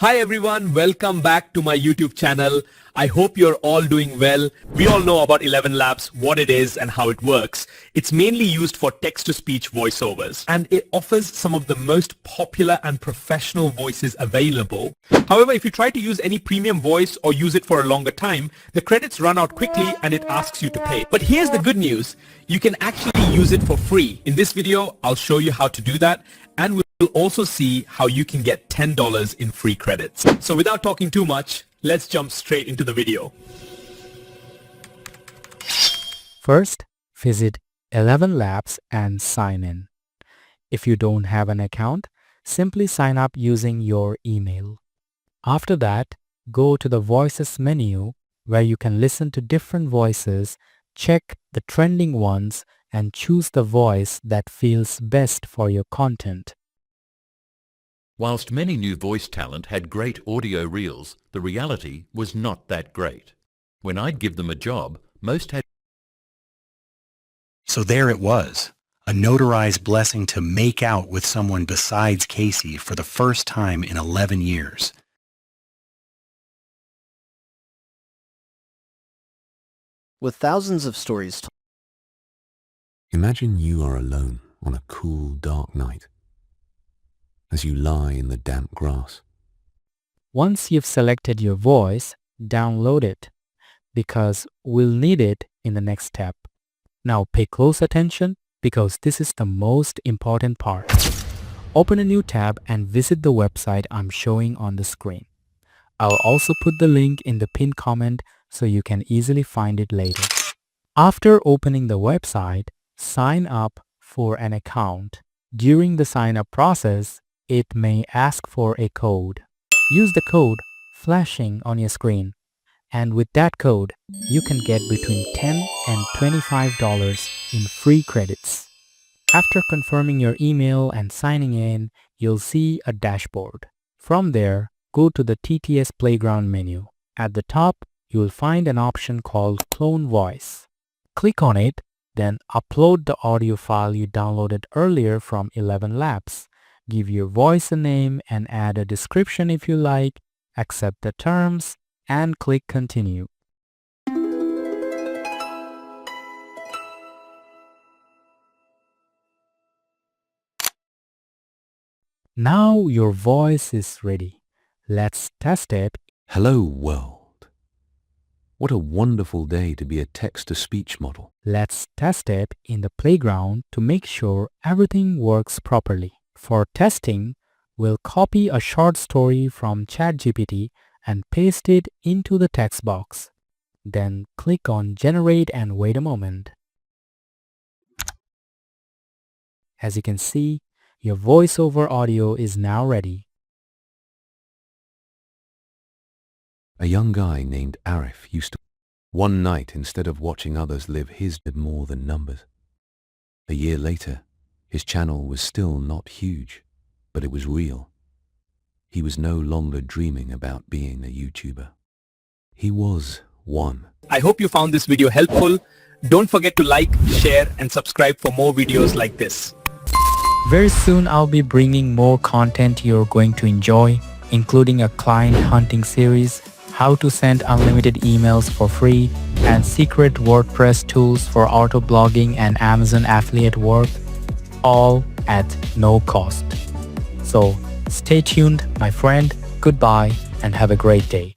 Hi everyone, welcome back to my YouTube channel. I hope you're all doing well. We all know about ElevenLabs, what it is and how it works. It's mainly used for text-to-speech voiceovers, and it offers some of the most popular and professional voices available. However, if you try to use any premium voice or use it for a longer time, the credits run out quickly and it asks you to pay. But here's the good news. You can actually use it for free. In this video, I'll show you how to do that, and we'll also see how you can get $10 in free credits. So without talking too much, let's jump straight into the video. First, visit ElevenLabs and sign in. If you don't have an account, simply sign up using your email. After that, go to the Voices menu where you can listen to different voices, check the trending ones, and choose the voice that feels best for your content. Whilst many new voice talent had great audio reels, the reality was not that great. When I'd give them a job, most had... So there it was, a notarized blessing to make out with someone besides Casey for the first time in 11 years. With thousands of stories. Imagine you are alone on a cool, dark night as you lie in the damp grass. Once you've selected your voice, download it, because we'll need it in the next step. Now pay close attention because this is the most important part. Open a new tab and visit the website I'm showing on the screen. I'll also put the link in the pinned comment so you can easily find it later. After opening the website, sign up for an account. During the sign up process, it may ask for a code. Use the code flashing on your screen, and with that code, you can get between $10 and $25 in free credits. After confirming your email and signing in, you'll see a dashboard. From there, go to the TTS Playground menu. At the top, you'll find an option called Clone Voice. Click on it, then upload the audio file you downloaded earlier from ElevenLabs. Give your voice a name and add a description if you like, accept the terms, and click Continue. Now your voice is ready. Let's test it. Hello world. What a wonderful day to be a text-to-speech model. Let's test it in the playground to make sure everything works properly. For testing, we'll copy a short story from ChatGPT and paste it into the text box. Then click on Generate and wait a moment. As you can see, your voiceover audio is now ready. A young guy named Arif used to... One night, instead of watching others live his did more than numbers. A year later, his channel was still not huge, but it was real. He was no longer dreaming about being a YouTuber. He was one. I hope you found this video helpful. Don't forget to like, share and subscribe for more videos like this. Very soon I'll be bringing more content you're going to enjoy, including a client hunting series, how to send unlimited emails for free, and secret WordPress tools for auto blogging and Amazon affiliate work, all at no cost. So stay tuned, my friend. Goodbye and have a great day.